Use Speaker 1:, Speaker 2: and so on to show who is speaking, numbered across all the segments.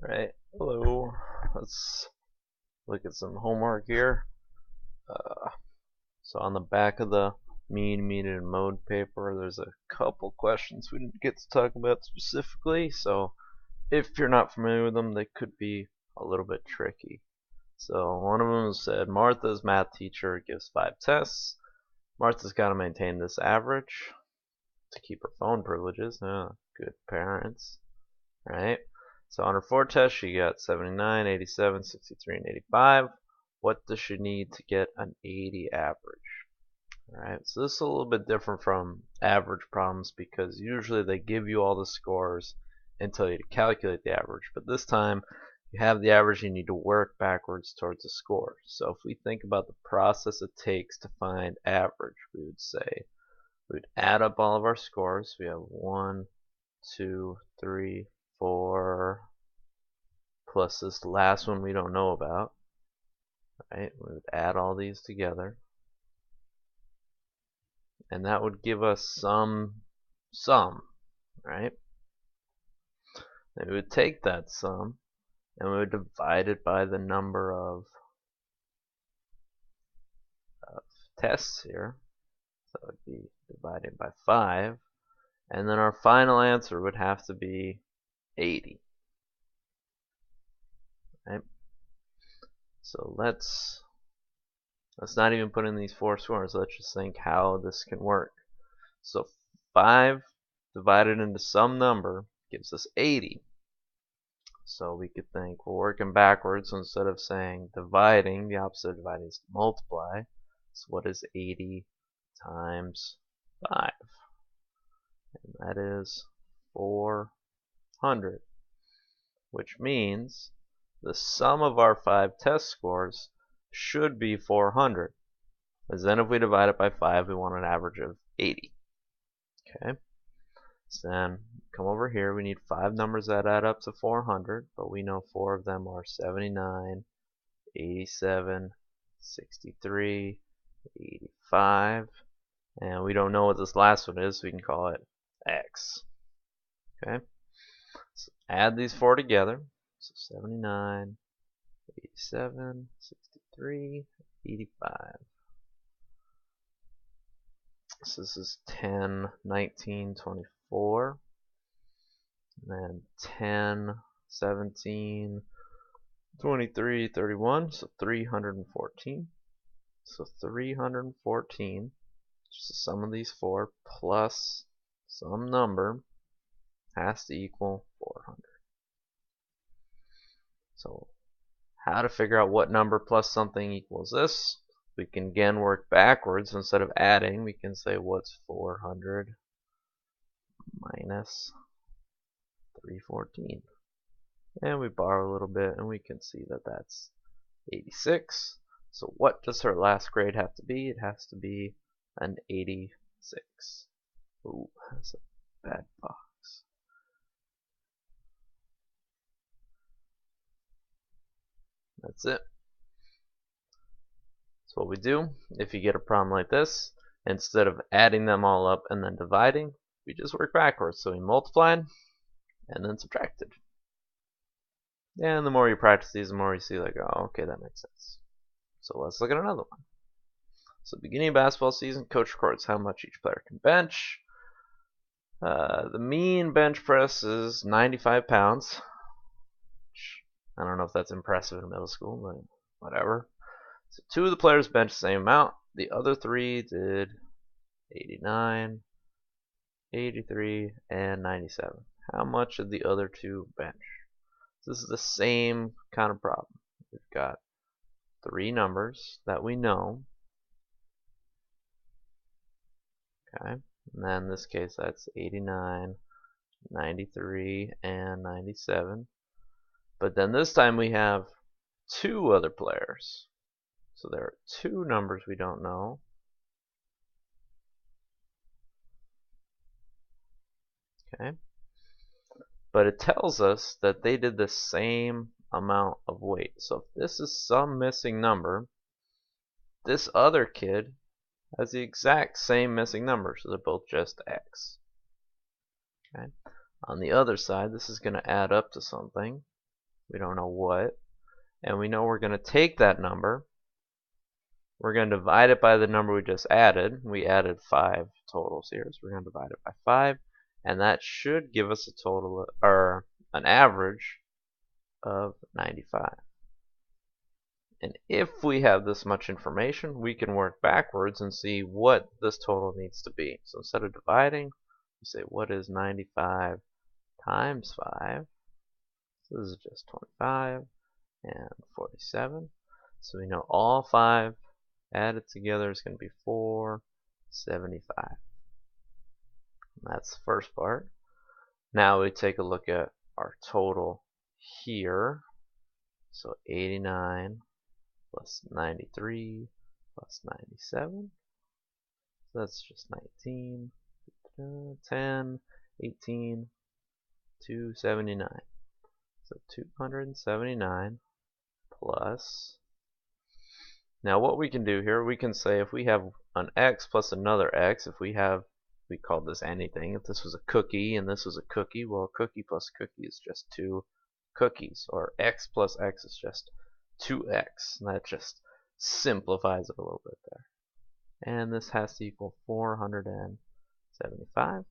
Speaker 1: Alright, hello. Let's look at some homework here. So on the back of the mean, median, and mode paper, there's a couple questions we didn't get to talk about specifically. So if you're not familiar with them, they could be a little bit tricky. So one of them said Martha's math teacher gives 5 tests. Martha's got to maintain this average to keep her phone privileges. Good parents, right? So on her 4 tests, she got 79, 87, 63, and 85. What does she need to get an 80 average? Alright, so this is a little bit different from average problems because usually they give you all the scores and tell you to calculate the average. But this time, you have the average, you need to work backwards towards the score. So if we think about the process it takes to find average, we would say, we would add up all of our scores. We have 1, 2, 3, 4, plus this last one we don't know about, right? We would add all these together, and that would give us some sum, right? Then we would take that sum and we would divide it by the number of tests here. So it would be divided by 5, and then our final answer would have to be 80. Right? So let's not even put in these 4 scores. Let's just think how this can work. So 5 divided into some number gives us 80. So we could think we're working backwards. So instead of saying dividing, the opposite of dividing is to multiply. So what is 80 times 5? And that is 400, which means the sum of our 5 test scores should be 400. Because then if we divide it by 5, we want an average of 80. Okay. So then come over here. We need 5 numbers that add up to 400, but we know 4 of them are 79, 87, 63, 85, and we don't know what this last one is, so we can call it X. Okay. So add these 4 together. So 79, 87, 63, 85. So this is 10, 19, 24, and then 10, 17, 23, 31, so 314. So 314, just the sum of these 4 plus some number has to equal 400. So how to figure out what number plus something equals this? We can again work backwards. Instead of adding, we can say what's 400 minus 314. And we borrow a little bit and we can see that that's 86. So what does her last grade have to be? It has to be an 86. Ooh, that's a bad box. That's it. So what we do, if you get a problem like this, instead of adding them all up and then dividing, we just work backwards. So we multiplied and then subtracted. And the more you practice these, the more you see like, oh, okay, that makes sense. So let's look at another one. So beginning of basketball season, coach records how much each player can bench. The mean bench press is 95 pounds. I don't know if that's impressive in middle school, but whatever. So 2 of the players benched the same amount. The other 3 did 89, 83, and 97. How much did the other 2 bench? So this is the same kind of problem. We've got 3 numbers that we know. Okay, and then in this case that's 89, 93, and 97. But then this time we have 2 other players. So there are 2 numbers we don't know. Okay. But it tells us that they did the same amount of weight. So if this is some missing number, this other kid has the exact same missing number. So they're both just X. Okay. On the other side, this is going to add up to something. We don't know what. And we know we're going to take that number. We're going to divide it by the number we just added. We added 5 totals here, so we're going to divide it by 5. And that should give us a total, or an average of 95. And if we have this much information, we can work backwards and see what this total needs to be. So instead of dividing, we say what is 95 times 5? So this is just 25 and 47. So we know all 5 added together is going to be 475. That's the first part. Now we take a look at our total here. So 89 plus 93 plus 97. So that's just 19, 10, 18, 279. So 279 plus. Now what we can do here, we can say if we have an x plus another x, if we called this anything, if this was a cookie and this was a cookie, well, cookie plus cookie is just 2 cookies, or x plus x is just 2x. And that just simplifies it a little bit there. And this has to equal 475.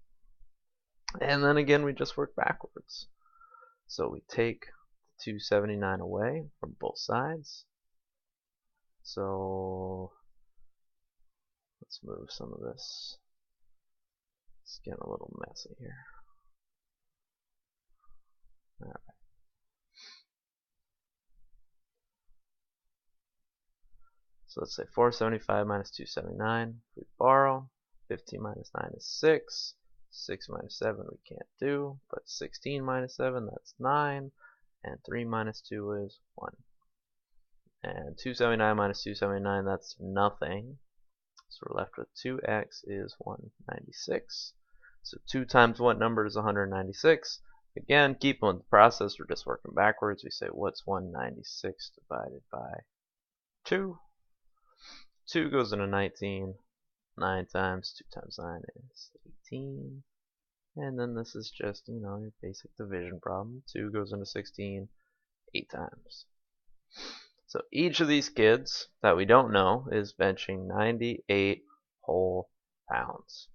Speaker 1: And then again, we just work backwards. So we take 279 away from both sides. So let's move some of this. It's getting a little messy here. All right. So let's say 475 minus 279. We borrow. 15 minus 9 is 6. 6 minus 7 we can't do. But 16 minus 7, that's 9. And 3 minus 2 is 1. And 279 minus 279, that's nothing. So we're left with 2x is 196. So 2 times what number is 196? Again, keep on the process. We're just working backwards. We say, what's 196 divided by 2? 2 goes into 19. 9 times 2 times 9 is 18. And then this is just, your basic division problem. 2 goes into 16 8 times. So each of these kids that we don't know is benching 98 whole pounds.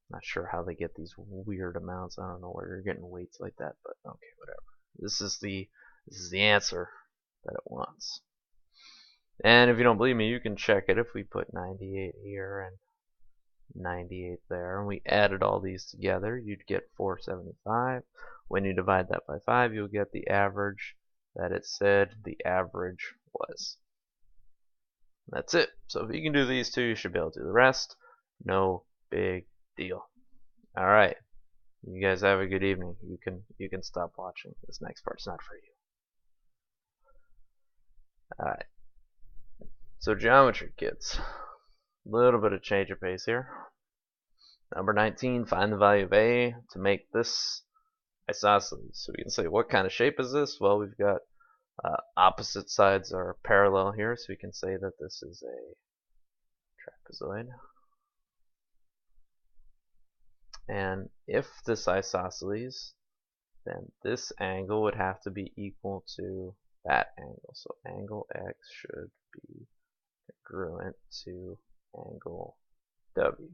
Speaker 1: Not sure how they get these weird amounts. I don't know where you're getting weights like that, but okay, whatever. This is the answer that it wants. And if you don't believe me, you can check it. If we put 98 here and 98 there, and we added all these together, you'd get 475. When you divide that by 5, you'll get the average that it said the average was. That's it. So if you can do these two, you should be able to do the rest. No big deal. All right. You guys have a good evening. You can stop watching. This next part's not for you. All right. So geometry, kids. A little bit of change of pace here. Number 19, find the value of A to make this isosceles. So we can say, what kind of shape is this? Well, we've got opposite sides are parallel here, so we can say that this is a trapezoid. And if this isosceles, then this angle would have to be equal to that angle. So angle X should be congruent to angle W,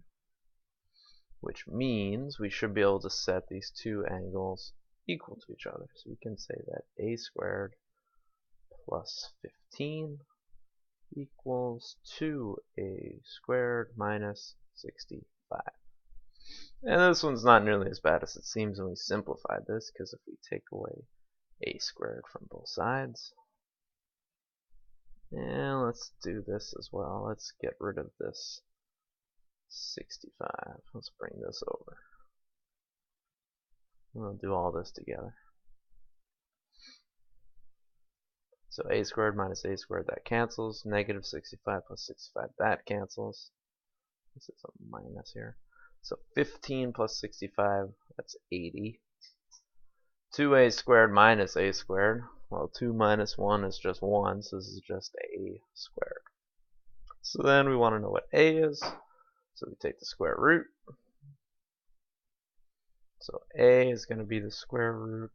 Speaker 1: which means we should be able to set these two angles equal to each other. So we can say that A squared plus 15 equals 2A squared minus 65. And this one's not nearly as bad as it seems when we simplified this, because if we take away A squared from both sides, and let's do this as well. Let's get rid of this 65. Let's bring this over. We'll do all this together. So A squared minus A squared, that cancels. Negative 65 plus 65, that cancels. This is a minus here. So 15 plus 65, that's 80. 2A squared minus A squared. Well, 2 minus 1 is just 1, so this is just A squared. So then we want to know what A is. So we take the square root. So A is going to be the square root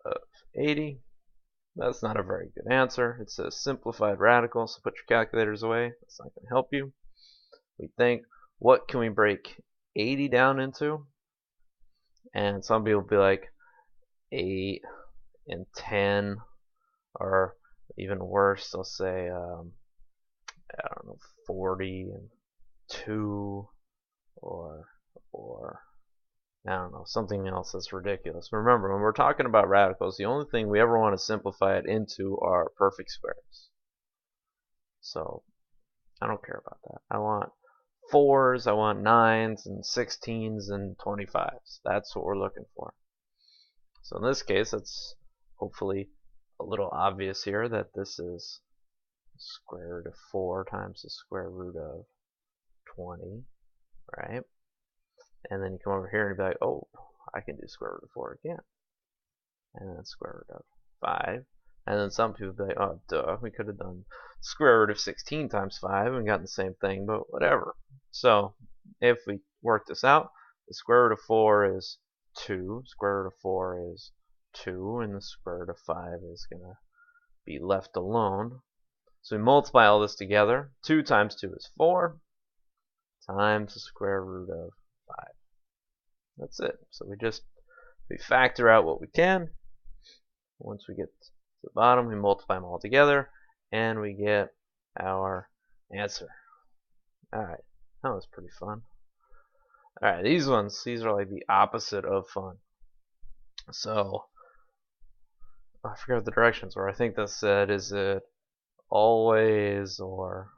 Speaker 1: of 80. That's not a very good answer. It says simplified radical, so put your calculators away. That's not going to help you. We think, what can we break 80 down into? And some people will be like 8 and 10, or even worse, they'll say, I don't know, 40 and 2, or I don't know, something else that's ridiculous. Remember, when we're talking about radicals, the only thing we ever want to simplify it into are perfect squares. So I don't care about that. I want 4s, I want 9s, and 16s, and 25s. That's what we're looking for. So in this case, it's hopefully a little obvious here that this is square root of 4 times the square root of 20, right? And then you come over here and be like, oh, I can do square root of 4 again. And then square root of 5. And then some people be like, oh, duh, we could have done square root of 16 times 5 and gotten the same thing, but whatever. So if we work this out, the square root of 4 is 2, square root of 4 is 2, and the square root of 5 is going to be left alone. So we multiply all this together. 2 times 2 is 4 times the square root of 5. That's it. So we factor out what we can. Once we get to the bottom, we multiply them all together, and we get our answer. Alright, that was pretty fun. Alright, these are like the opposite of fun. So, I forgot the directions were. I think this said, is it always or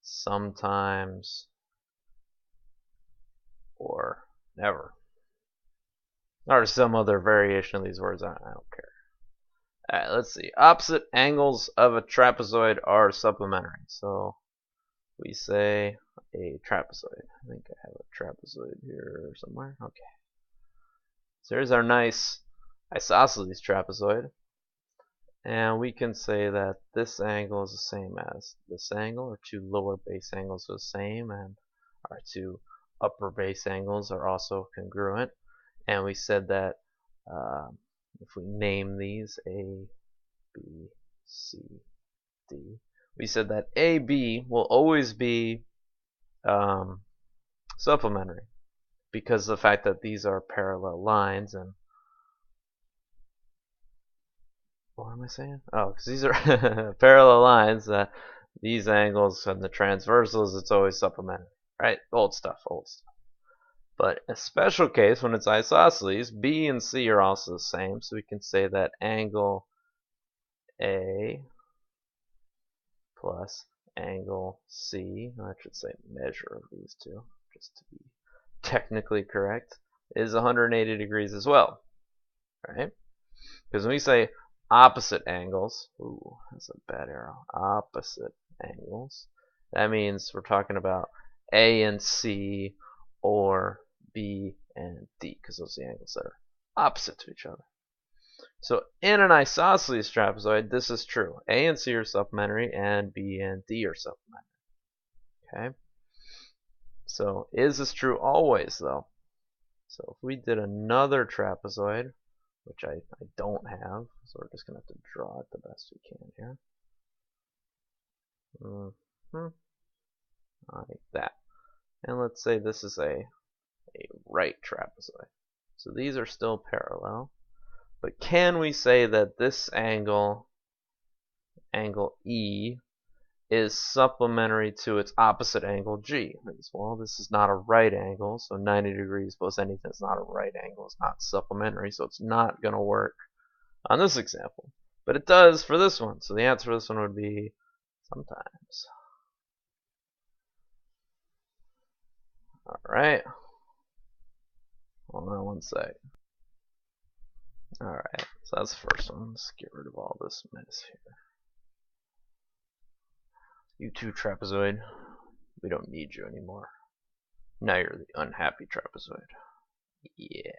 Speaker 1: sometimes or never? Or some other variation of these words, I don't care. Alright, let's see. Opposite angles of a trapezoid are supplementary. So we say a trapezoid. I think I have a trapezoid here somewhere. Okay. So here's our nice isosceles trapezoid. And we can say that this angle is the same as this angle. Our two lower base angles are the same, and our two upper base angles are also congruent. And we said that if we name these A, B, C, D, we said that AB will always be supplementary because of the fact that these are parallel lines. And what am I saying? Oh, because these are parallel lines, these angles and the transversals, it's always supplementary, right? Old stuff. But a special case, when it's isosceles, B and C are also the same, so we can say that angle A plus angle C, I should say measure of these two, just to be technically correct, is 180 degrees as well, right? Because when we say opposite angles, ooh, that's a bad arrow, opposite angles, that means we're talking about A and C or B and D, because those are the angles that are opposite to each other. So in an isosceles trapezoid, this is true. A and C are supplementary, and B and D are supplementary. Okay? So is this true always, though? So if we did another trapezoid, which I don't have, so we're just going to have to draw it the best we can here. Like that. And let's say this is a right trapezoid. So these are still parallel. But can we say that this angle, angle E, is supplementary to its opposite angle G? Well, this is not a right angle, so 90 degrees plus anything that's not a right angle is not supplementary, so it's not going to work on this example. But it does for this one, so the answer for this one would be sometimes. Alright. Hold on one sec. Alright, so that's the first one. Let's get rid of all this mess here. You too, trapezoid. We don't need you anymore. Now you're the unhappy trapezoid. Yeah.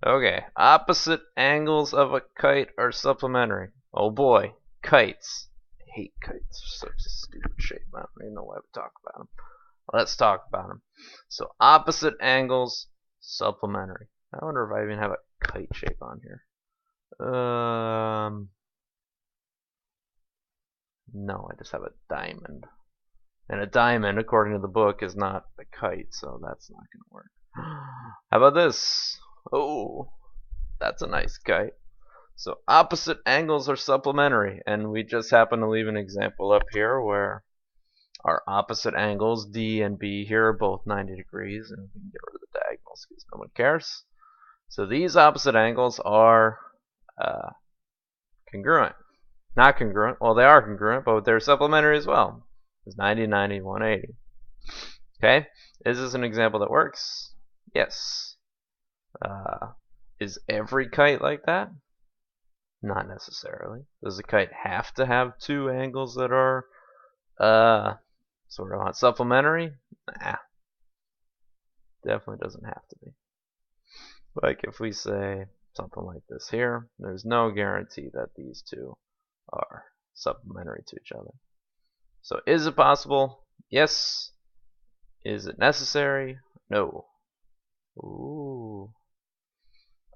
Speaker 1: Okay, opposite angles of a kite are supplementary. Oh boy, kites. I hate kites. They're such a stupid shape. I don't even know why we talk about them. Let's talk about them. So opposite angles, supplementary. I wonder if I even have a kite shape on here. No, I just have a diamond. And a diamond, according to the book, is not a kite, so that's not going to work. How about this? Oh, that's a nice kite. So opposite angles are supplementary, and we just happen to leave an example up here where our opposite angles, D and B here, are both 90 degrees, and we can get rid of the diagonals because no one cares. So these opposite angles are congruent. Not congruent. Well, they are congruent, but they're supplementary as well. It's 90, 90, 180. Okay? Is this an example that works? Yes. Is every kite like that? Not necessarily. Does a kite have to have two angles that are sort of supplementary? Nah. Definitely doesn't have to be. Like if we say something like this here, there's no guarantee that these two are supplementary to each other. So is it possible? Yes. Is it necessary? No. Ooh.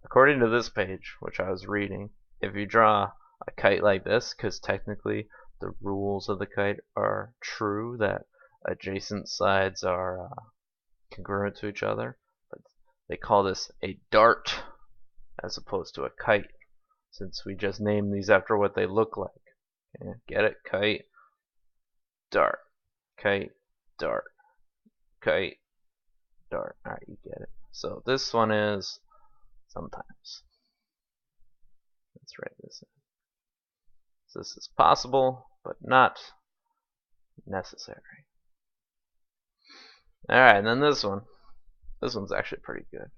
Speaker 1: According to this page, which I was reading, if you draw a kite like this, because technically the rules of the kite are true, that adjacent sides are congruent to each other, but they call this a dart as opposed to a kite, since we just named these after what they look like. Okay, get it? Kite, dart, kite, dart, kite, dart. Alright, you get it. So this one is sometimes. Let's write this in. So this is possible, but not necessary. Alright, and then this one. This one's actually pretty good.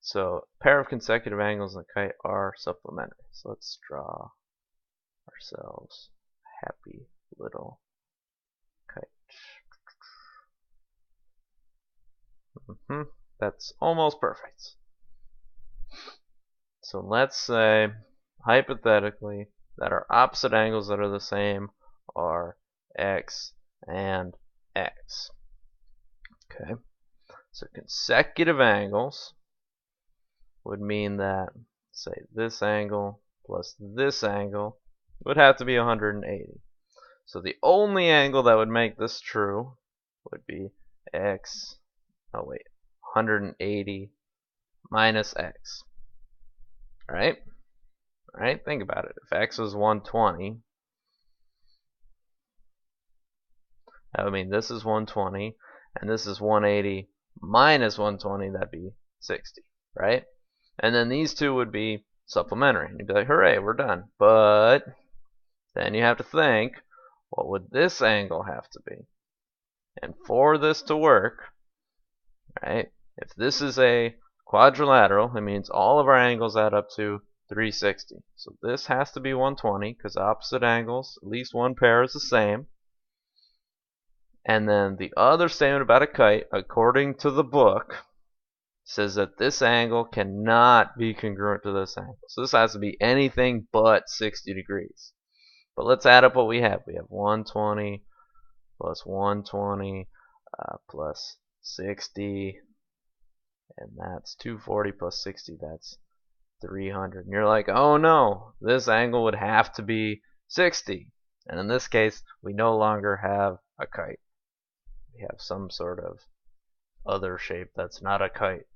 Speaker 1: So a pair of consecutive angles in the kite are supplementary. So let's draw ourselves a happy little kite. That's almost perfect. So let's say, hypothetically, that our opposite angles that are the same are x and x. Okay, so consecutive angles would mean that, say, this angle plus this angle would have to be 180. So the only angle that would make this true would be x, 180 minus x. Right? Right? Think about it. If x was 120, that would mean this is 120, and this is 180 minus 120, that'd be 60, right? And then these two would be supplementary. And you'd be like, hooray, we're done. But then you have to think, what would this angle have to be? And for this to work, right, if this is a quadrilateral, it means all of our angles add up to 360. So this has to be 120 because opposite angles, at least one pair is the same. And then the other statement about a kite, according to the book, says that this angle cannot be congruent to this angle. So this has to be anything but 60 degrees. But let's add up what we have. We have 120 plus 120 plus 60, and that's 240 plus 60, that's 300. And you're like, oh no, this angle would have to be 60. And in this case, we no longer have a kite. We have some sort of other shape that's not a kite.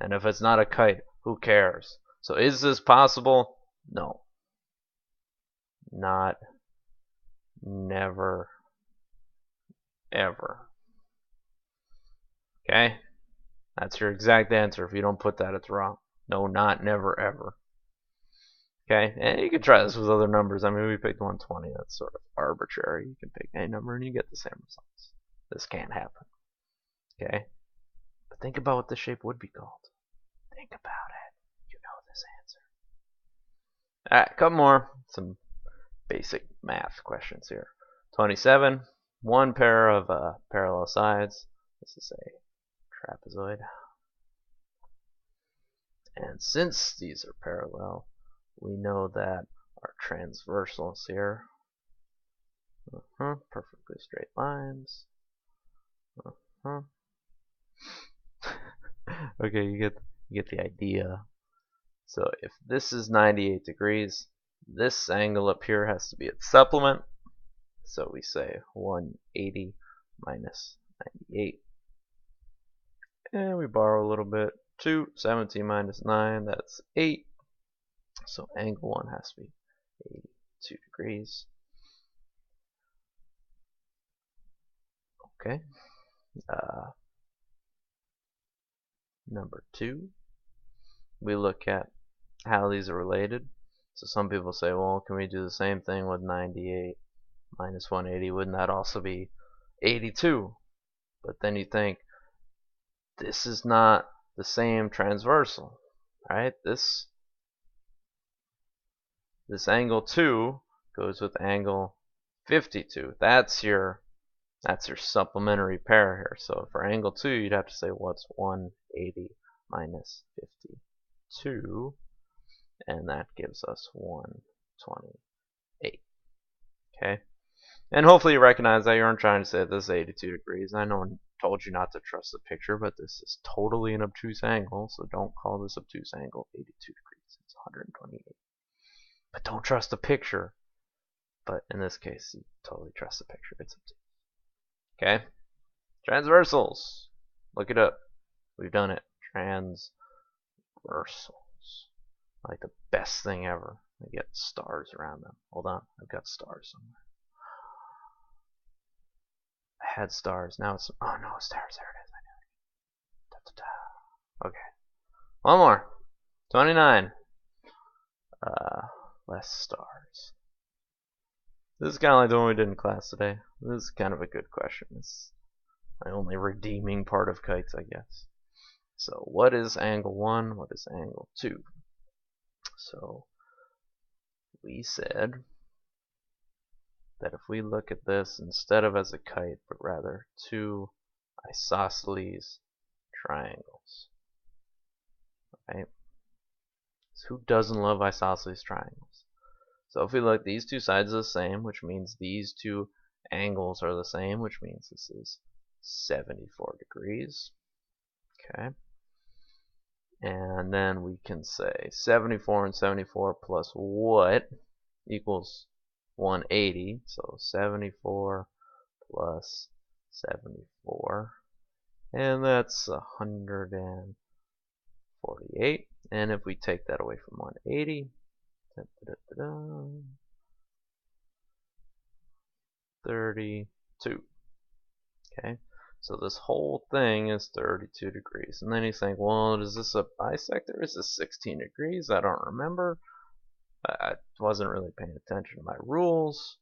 Speaker 1: And if it's not a kite, who cares? So is this possible? No. Not, never, ever. Okay? That's your exact answer. If you don't put that, it's wrong. No, not, never, ever. Okay? And you can try this with other numbers. I mean, we picked 120. That's sort of arbitrary. You can pick any number and you get the same results. This can't happen. Okay? But think about what the shape would be called. Think about it. You know this answer. Alright, a couple more. Some basic math questions here. 27. One pair of parallel sides. This is a trapezoid. And since these are parallel, we know that our transversals here, perfectly straight lines. Okay, you get the idea. So if this is 98 degrees, this angle up here has to be its supplement. So we say 180 minus 98. And we borrow a little bit. 2, 17 minus 9, that's 8. So angle 1 has to be 82 degrees. Okay. Number 2, we look at how these are related. So some people say, well, can we do the same thing with 98 minus 180? Wouldn't that also be 82? But then you think, this is not the same transversal, right? This angle 2 goes with angle 52. That's your supplementary pair here. So for angle 2, you'd have to say what's 180 minus 52, and that gives us 128. Okay? And hopefully you recognize that you aren't trying to say this is 82 degrees. I know I told you not to trust the picture, but this is totally an obtuse angle, so don't call this obtuse angle 82 degrees. It's 128. But don't trust the picture. But in this case, you totally trust the picture. It's obtuse. Okay? Transversals. Look it up. We've done it. Transversals. Like the best thing ever. I get stars around them. Hold on. I've got stars somewhere. I had stars. Now it's... Oh no, stars. There it is. I know it. Da, da, da. Okay. One more. 29. Less stars. This is kind of like the one we did in class today. This is kind of a good question. It's my only redeeming part of kites, I guess. So what is angle 1? What is angle 2? So we said that if we look at this instead of as a kite, but rather two isosceles triangles, right? So who doesn't love isosceles triangles? So if we look, these two sides are the same, which means these two angles are the same, which means this is 74 degrees. Okay. And then we can say 74 and 74 plus what equals 180. So 74 plus 74. And that's 148. And if we take that away from 180, 32. Okay. So this whole thing is 32 degrees. And then you think, well, is this a bisector? Is this 16 degrees? I don't remember. I wasn't really paying attention to my rules.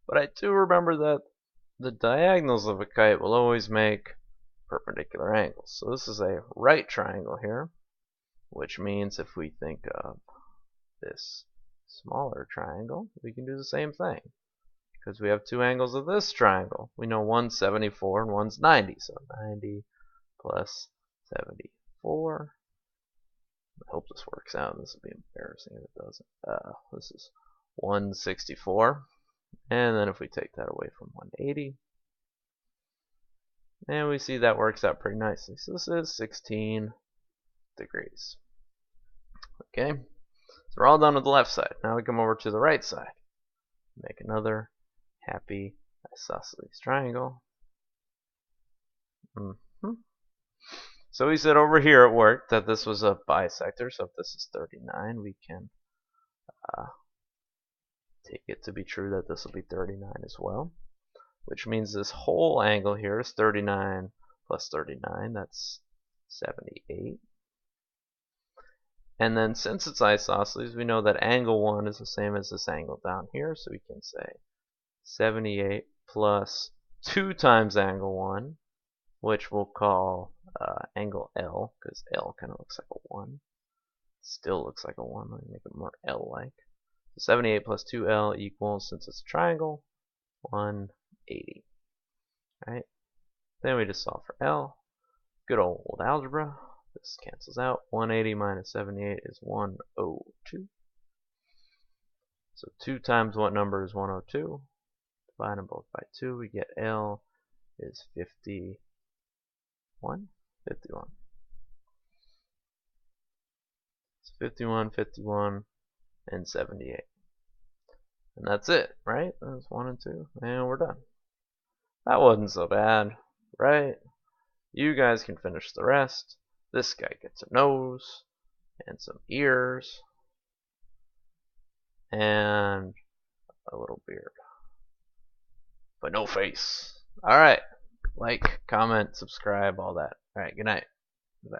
Speaker 1: But I do remember that the diagonals of a kite will always make perpendicular angles. So this is a right triangle here, which means if we think of this smaller triangle, we can do the same thing. Because we have two angles of this triangle. We know one's 74 and one's 90. So 90 plus 74. I hope this works out. This will be embarrassing if it doesn't. This is 164. And then if we take that away from 180, and we see that works out pretty nicely. So this is 16 degrees. Okay. So we're all done with the left side. Now we come over to the right side. Make another happy isosceles triangle. So we said over here it worked that this was a bisector. So if this is 39, we can take it to be true that this will be 39 as well. Which means this whole angle here is 39 plus 39. That's 78. And then since it's isosceles, we know that angle 1 is the same as this angle down here. So we can say 78 plus 2 times angle 1, which we'll call angle L, because L kind of looks like a 1. Still looks like a 1. Let me make it more L-like. So 78 plus 2L equals, since it's a triangle, 180. Right? Then we just solve for L. Good old algebra. This cancels out. 180 minus 78 is 102. So 2 times what number is 102? Divide them both by 2. We get L is 51. 51. So 51, 51, and 78. And that's it, right? That's 1 and 2. And we're done. That wasn't so bad, right? You guys can finish the rest. This guy gets a nose and some ears and a little beard, but no face. Alright. Like, comment, subscribe, all that. Alright, good night. Bye.